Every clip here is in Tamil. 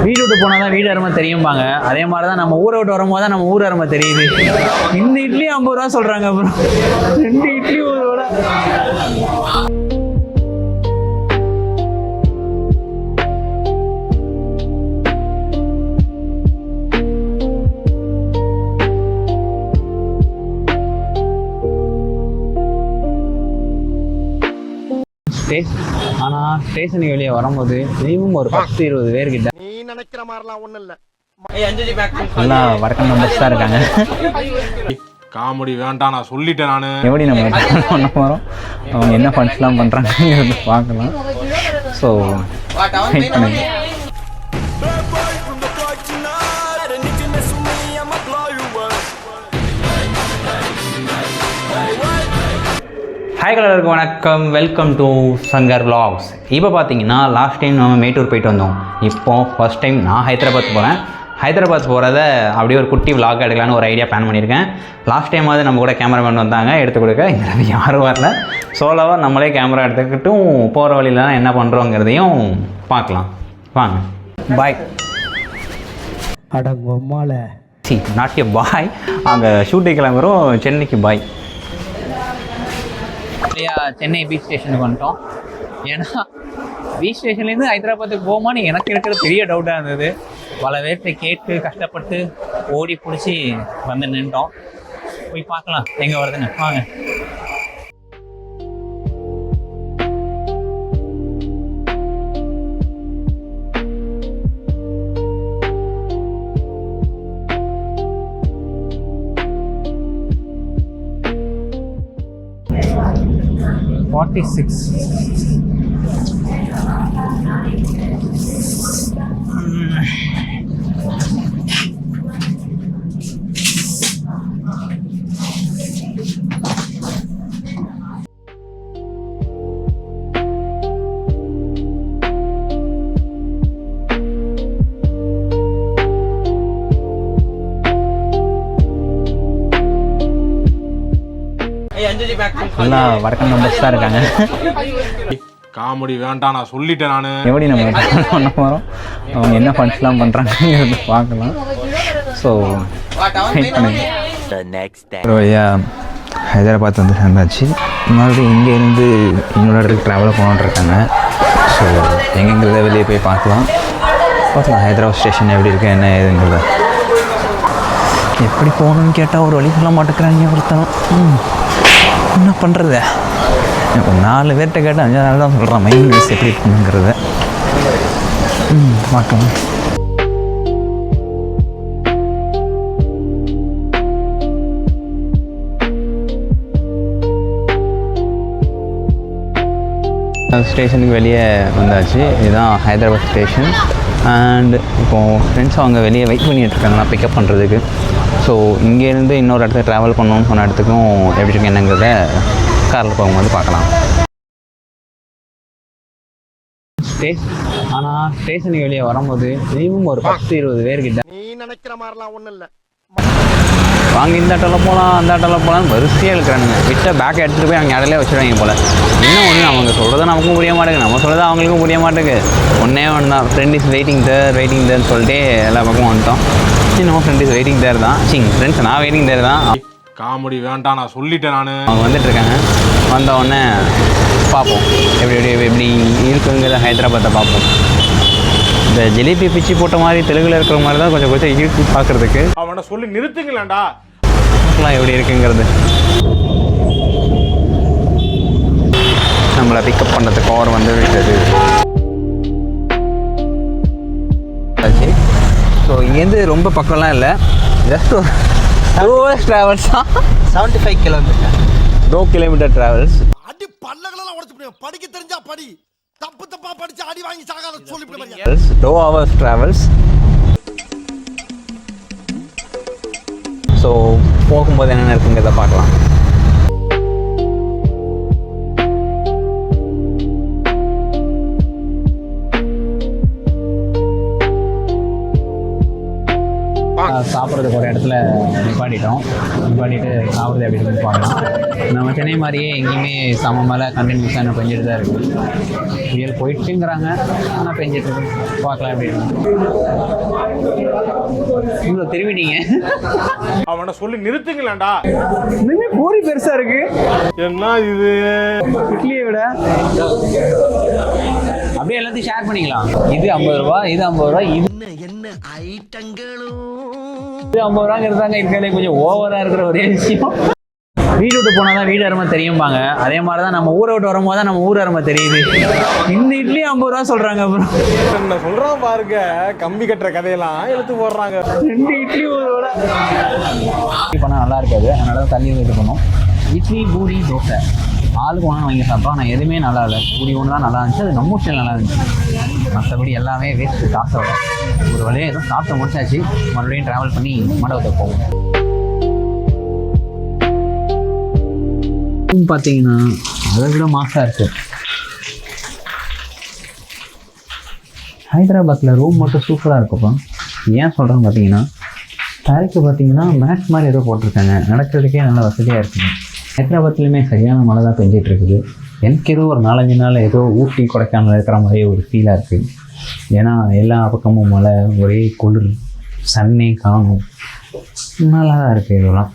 வீடு விட்டு போனால் தான் வீடு அருமை தெரியும்பாங்க. அதே மாதிரி தான் நம்ம ஊரை விட்டு வரும்போது தான் நம்ம ஊர் அருமை தெரியுது. இந்த இட்லி 50 ரூபா சொல்கிறாங்க. அப்புறம் 2 இட்லி 1 வடை. ஆனா ஸ்டேஷனுக்கு வெளியே வரும்போது மினிமம் ஒரு 10-20 பேர்கிட்ட நீ நினைக்கிற மாதிரிலாம் ஒண்ணும் இல்ல. நல்லா வடக்கம் நம்பர்ஸ் தான் இருக்காங்க. காமெடி வேண்டாம், நான் சொல்லிட்டேன். நானு எப்படி நம்ம பண்ண போகிறோம், அவங்க என்ன ஃபண்ட்ஸ்லாம் பண்ணுறாங்கிறது பார்க்கலாம். ஸோ வெயிட் பண்ணுங்க. ஹாய் கலருக்கு வணக்கம், வெல்கம் டு சங்கர் vlogs. இப்போ பார்த்தீங்கன்னா லாஸ்ட் டைம் நம்ம மேட்டூர் போயிட்டு வந்தோம். இப்போது ஃபர்ஸ்ட் டைம் நான் ஹைதராபாத் போகிறேன். ஹைதராபாத் போகிறத அப்படியே ஒரு குட்டி vlog எடுக்கலான்னு ஒரு ஐடியா பிளான் பண்ணியிருக்கேன். லாஸ்ட் டைமாவது நம்ம கூட கேமராமேன் வந்தாங்க எடுத்து கொடுக்க. இந்த யாரும் வரல. சோலோவாக நம்மளே கேமரா எடுத்துக்கிட்டும் போகிற வழியிலலாம் என்ன பண்ணுறோங்கிறதையும் பார்க்கலாம். வாங்க. பாய். அடங்கம்மால நாட்டிய பாய். அங்கே ஷூட்டிங் கிளம்புறோம். சென்னைக்கு பாய். சென்னை பீச் ஸ்டேஷனுக்கு வந்துட்டோம். ஏன்னா பீச் ஸ்டேஷன்லேருந்து ஹைதராபாத்துக்கு போகுமான்னு எனக்கு இருக்கிற பெரிய டவுட்டாக இருந்தது. பல பேர்கிட்ட கேட்டு கஷ்டப்பட்டு ஓடி பிடிச்சி வந்து நின்ட்டோம். போய் பார்க்கலாம் எங்கே வருதுன்னு. வாங்க. நல்லா வடக்கம் நம்பர்ஸ் தான் இருக்காங்க. காமெடி வேண்டாம், நான் சொல்லிட்டேன். நானு எப்படி நம்ம பண்ண போகிறோம், அவங்க என்ன ஃபண்ட்ஸ்லாம் பண்ணுறாங்கிறது பார்க்கலாம். ஸோ வெயிட் பண்ணுங்க. ஹைதராபாத் வந்து சேர்ந்தாச்சு. மறுபடியும் இங்கேருந்து இன்னொரு இடத்துக்கு ட்ராவல் போகணுன்னு இருக்காங்க. ஸோ எங்கெங்கிறத வெளியே போய் பார்க்கலாம். ஹைதராபாத் ஸ்டேஷன் எப்படி இருக்குது என்ன ஏதுங்கிறத. எப்படி போகணுன்னு கேட்டால் ஒரு வழி சொல்ல மாட்டேங்கிறாங்க ஒருத்தனும். என்ன பண்ணுறது, 4 பேர்கிட்ட கேட்டால் 5 நாள் தான் சொல்கிறேன் மைண்ட் வைஸ் எப்படி இருக்குங்கிறத. பார்க்கலாம். ஸ்டேஷனுக்கு வெளியே வந்தாச்சு. இதுதான் ஹைதராபாத் ஸ்டேஷன். அண்ட் இப்போது ஃப்ரெண்ட்ஸ் அவங்க வெளியே வெயிட் பண்ணிகிட்ருக்காங்க நான் பிக்கப் பண்ணுறதுக்கு. ஸோ இங்கேருந்து இன்னொரு இடத்துக்கு ட்ராவல் பண்ணணும்னு சொன்ன இடத்துக்கும் எப்படி இருக்கு என்னங்கிறத காரில் போகும்போது பார்க்கலாம். ஆனால் ஸ்டேஷனுக்கு வெளியே வரும்போது மினிமம் ஒரு 10-20 பேர்கிட்ட நீ நினைக்கிற மாதிரிலாம் ஒண்ணும் இல்ல. வாங்க இந்த ஆட்டோவில் போகலாம் அந்த ஆட்டோவில் போகலான்னு வரிசையாக இருக்கிறானுங்க. விட்ட பேக்கை எடுத்துகிட்டு போய் அவங்க இடையிலே வச்சுருவாங்க போல். இன்னும் ஒன்று அவங்க சொல்கிறது நமக்கும் புரிய மாட்டேங்குது, நம்ம சொல்கிறது அவங்களுக்கும் புரிய மாட்டேங்குது. ஒன்றே ஒன்று தான், ஃப்ரெண்ட் இஸ் வெயிட்டிங் தேர்ன்னு சொல்லிட்டு எல்லா பக்கமும் வந்துட்டோம். நம்ம ஃப்ரெண்ட் இஸ் வெயிட்டிங் தேர் தான். ஃப்ரெண்ட்ஸ் நான் வெயிட்டிங் தேர் தான். காமெடி வேண்டாம், நான் சொல்லிட்டேன். நானு அவங்க வந்துட்டுருக்காங்க. வந்த உடனே பார்ப்போம் எப்படி இருக்குங்கிறத ஹைதராபாத்தை பார்ப்போம். இந்த ஜிலேபி பிச்சு போட்ட மாதிரி தெலுங்கில் இருக்கிற மாதிரி தான் கொஞ்சம் கொஞ்சம் இருக்கு பார்க்குறதுக்கு. அவனை சொல்லி நிறுத்துங்களேன்டா. எப்படி இருக்குங்கிறது. நம்மளை பிக்கப் பண்ணுறதுக்கு கார் வந்து விட்டது. ஸோ இங்கேருந்து ரொம்ப பக்கம்லாம் இல்லை, ஜஸ்ட் ஒரு 2 hours ட்ராவல்ஸ் தான். 75 கிலோமீட்டர். 2 kilometer travels. அடி பல்லகளெல்லாம் உடைச்சு போடு. படிக்க தெரிஞ்சா படி, தப்பா படிச்சு அடி வாங்கி சாகாத சொல்லிட்டு 2 hours ட்ராவல்ஸ். ஸோ போகும்போது என்னென்ன இருக்குங்கிறத பார்க்கலாம். சாப்பிட்றதுக்கு ஒரு இடத்துல நிப்பாட்டிட்டு சாப்பிட்றது எப்படி இருக்குன்னு பார்க்கலாம். நம்ம சென்னை மாதிரியே எங்கேயுமே சம மழை கண்டினியூஸாக பெஞ்சிட்டு தான் இருக்குது. புயல் போயிட்டுங்கிறாங்க, ஆனால் பெஞ்சிட்டு இருக்கு. பார்க்கலாம் எப்படி இருக்கு. இவ்வளோ திரும்பிட்டீங்க, அவனை சொல்லி நிறுத்துங்களேன்டா. இன்னுமே பூரி பெருசா இருக்கு. என்ன இது இட்லியை விட அப்படியே எல்லாத்தையும் ஷேர் பண்ணிக்கலாம். இது 50 ரூபா, இது 50 ரூபா, இது என்ன ஐட்டங்களும் 50 ரூபாங்கிறதாங்க இருக்கிறதே கொஞ்சம் ஓவரா இருக்கிற ஒரே விஷயம். வீடு விட்டு போனால் தான் வீடு அருமை தெரியும்பாங்க. அதே மாதிரி தான் நம்ம ஊரை விட்டு வரும்போது தான் நம்ம ஊர் அருமை தெரியுது. இந்த இட்லி 50 ரூபா சொல்றாங்க. அப்புறம் என்ன சொல்றான் பாருங்க, கம்பி கட்டுற கதையெல்லாம் எடுத்து போடுறாங்க. 2 இட்லி ஒரு வடை பண்ணால் நல்லா இருக்காது, அதனால தான் தண்ணி இது பண்ணோம். இட்லி, பூரி, தோசை ஆளுக்கு ஒன்று வாங்கி சாப்பிட்டோம். ஆனால் எதுவுமே நல்லா இல்லை. பூரி ஒன்று தான் நல்லா இருந்துச்சு, அது நம்ம ஸ்டைல் நல்லா இருந்துச்சு. மற்றபடி எல்லாமே வேஸ்ட்டு, காசை விட. ஒரு வழியாக எதுவும் சாப்பிட்டு முடிச்சாச்சு. மறுபடியும் ட்ராவல் பண்ணி மண்டபத்துக்கு போவோம். பார்த்தீங்கன்னா அதை விட மாசாக இருக்குது. ஹைதராபாத்தில் ரூம் மட்டும் சூப்பராக இருக்குப்பா. ஏன் சொல்கிறேன்னு பார்த்தீங்கன்னா, தரைக்கு பார்த்தீங்கன்னா மேட்ச் மாதிரி ஏதோ போட்டிருக்காங்க. நடக்கிறதுக்கே நல்லா வசதியாக இருக்குங்க. ஹைதராபாத்லேயுமே சரியான மழை தான் பெஞ்சிட்டு இருக்குது. எனக்கு ஏதோ ஒரு 4-5 நாள் ஏதோ ஊட்டி கொடைக்கானல் இருக்கிற மாதிரியே ஒரு ஃபீலாக இருக்குது. ஏன்னா எல்லா பக்கமும் மழை, ஒரே குளிர், சன்னே காணும். நல்லா தான் இருக்குது. இதெல்லாம்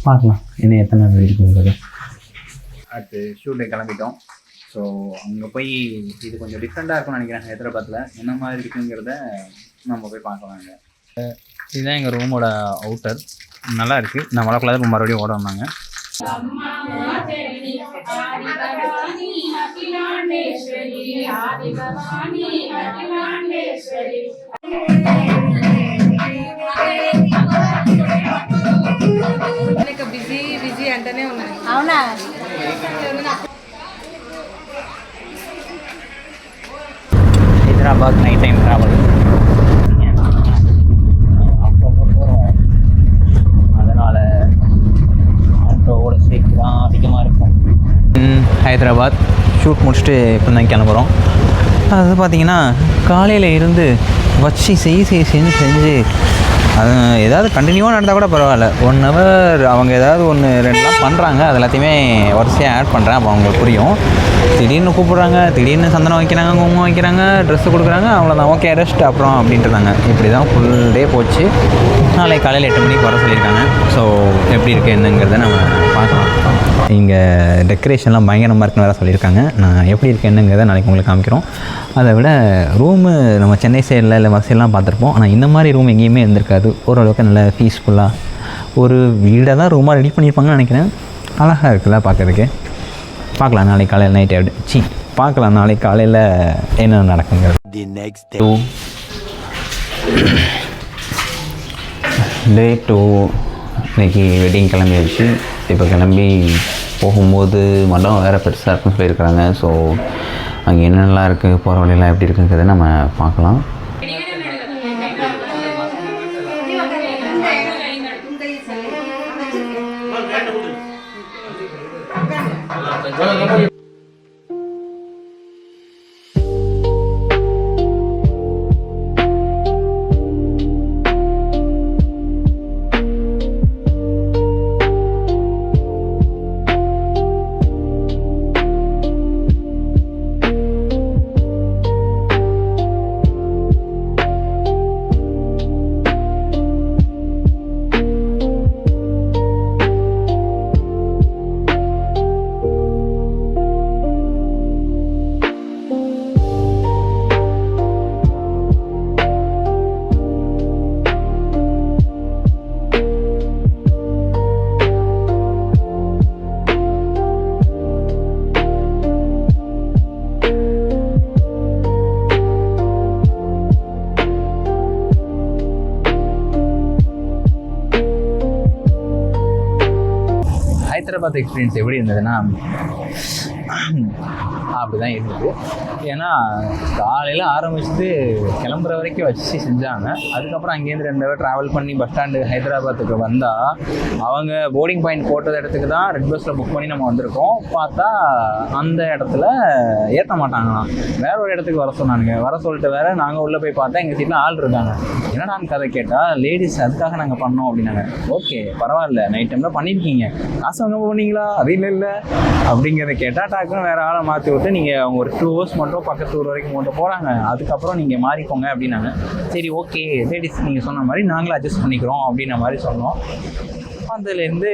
பார்க்கலாம் இன்னும் எத்தனை நாள் இருக்குங்கிறது. அடுத்து ஷூட்டை கிளம்பிட்டோம். ஸோ அங்கே போய் இது கொஞ்சம் டிஃப்ரெண்ட்டாக இருக்கும்னு நினைக்கிறேன். ஹைதராபாத்தில் என்ன மாதிரி இருக்குங்கிறத நம்ம போய் பார்க்கலாங்க. இதுதான் எங்கள் ரூமோட அவுட்டர். நல்லா இருக்குது. நான் வளர்க்கலாத இப்போ மறுபடியும் ஓட வந்தாங்க. బిజీ అంటేనే ఉన్నాయి. అవునా? Hyderabad night time travel. அதனால் ஆட்டோவோட சேஃப்டி தான் அதிகமாக இருக்கும். ஹைதராபாத் ஷூட் முடிச்சுட்டு இப்போ தான் கிளம்புறோம். அது பார்த்திங்கன்னா காலையில் இருந்து வச்சு செஞ்சு அது ஏதாவது கண்டினியூவாக நடந்தால் கூட பரவாயில்ல. 1 ஹவர் அவங்க ஏதாவது 1-2 பண்ணுறாங்க. அது எல்லாத்தையுமே வரிசையாக ஆட் பண்ணுறேன். அப்போ அவங்களுக்கு புரியும். திடீர்னு கூப்பிட்றாங்க, திடீர்னு சந்தனம் வைக்கிறாங்க, குங்குமம் வைக்கிறாங்க, ட்ரெஸ்ஸு கொடுக்குறாங்க, அவ்வளோதான், ஓகே ரெஸ்ட் அப்புறம் அப்படின்ட்டுருந்தாங்க. இப்படி தான் ஃபுல் டே போச்சு. நாளைக்கு காலையில் 8 மணிக்கு வர சொல்லியிருக்காங்க. ஸோ எப்படி இருக்குது என்னங்கிறத நம்ம பார்க்கலாம். இங்கே டெக்கரேஷன்லாம் பயங்கரமாக இருக்குன்னு வேறு சொல்லியிருக்காங்க. நான் எப்படி இருக்குது என்னங்கிறத நாளைக்கு உங்களுக்கு காமிக்கிறோம். அதை விட ரூமு நம்ம சென்னை சைடில் இல்லை வசதியெல்லாம் பார்த்துருப்போம். ஆனால் இந்த மாதிரி ரூம் எங்கேயுமே இருந்திருக்காது. ஓரளவுக்கு நல்ல பீஸ்ஃபுல்லாக ஒரு வீடாக தான் ரூமாக ரெடி பண்ணியிருப்பாங்கன்னு நினைக்கிறேன். அழகாக இருக்குல்ல பார்க்குறதுக்கு. பார்க்கலாம் நாளைக்கு காலையில் நைட் எப்படி பார்க்கலாம் நாளைக்கு காலையில் என்ன நடக்குங்கிறது. டே 2 இன்றைக்கி வெட்டிங் கிளம்பியாச்சு. இப்போ கிளம்பி போகும்போது மடம் வேறு பெருசாக இருக்குன்னு சொல்லியிருக்கிறாங்க. ஸோ அங்கே என்னென்னலாம் இருக்குது, போகிற வழியெல்லாம் எப்படி இருக்குங்கிறத நம்ம பார்க்கலாம். ஹைதராபாத் எக்ஸ்பீரியன்ஸ் எப்படி இருந்ததுன்னா, அப்படி தான் இருந்தது. ஏன்னா காலையில் ஆரம்பிச்சுட்டு கிளம்புற வரைக்கும் வச்சு செஞ்சாங்க. அதுக்கப்புறம் அங்கேருந்து 2 ஹவர் ட்ராவல் பண்ணி பஸ் ஸ்டாண்டு ஹைதராபாத்துக்கு வந்தால் அவங்க போர்டிங் பாயிண்ட் போட்டது இடத்துக்கு தான் ரெட் பஸ்ஸில் புக் பண்ணி நம்ம வந்திருக்கோம். பார்த்தா அந்த இடத்துல ஏற்ற மாட்டாங்களாம், வேற ஒரு இடத்துக்கு வர சொன்னானுங்க. வர சொல்லிட்டு வேற நாங்கள் உள்ளே போய் பார்த்தா எங்கள் சீட்டில் ஆள் இருக்காங்க. என்னடான்னு கதை கேட்டால் லேடிஸ் அதுக்காக நாங்கள் பண்ணோம் அப்படின்னாங்க. ஓகே பரவாயில்ல, நைட் டைமில் பண்ணியிருக்கீங்க, காசு வாங்க போனீங்களா? அது இல்லை அப்படிங்கிறத கேட்டால் டாக்குன்னு வேறு ஆளை மாற்றி விட்டு நீங்கள் அவங்க ஒரு 2 ஹவர்ஸ் மட்டும் பக்கத்து ஊர் வரைக்கும் மட்டும் போகிறாங்க, அதுக்கப்புறம் நீங்கள் மாறிக்கோங்க அப்படின்னாங்க. சரி ஓகே லேடிஸ் நீங்கள் சொன்ன மாதிரி நாங்களும் அட்ஜஸ்ட் பண்ணிக்கிறோம் அப்படின்ன மாதிரி சொன்னோம். அதுலேருந்து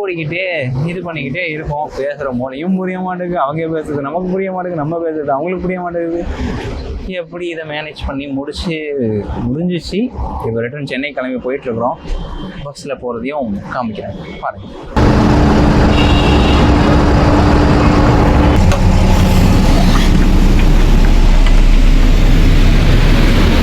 ஓடிக்கிட்டே இது பண்ணிக்கிட்டே இருக்கோம். பேசுகிற மொழியும் புரிய மாட்டேங்குது, அவங்க பேசுறது நமக்கு புரிய மாட்டேங்குது, நம்ம பேசுறது அவங்களுக்கு புரிய மாட்டேங்குது. எப்படி இதை மேனேஜ் பண்ணி முடிஞ்சிச்சு. இப்போ ரிட்டர்ன் சென்னை கிளம்பி போயிட்டுருக்குறோம். பஸ்ஸில் போகிறதையும் காமிக்கிறேன் பாருங்கள்.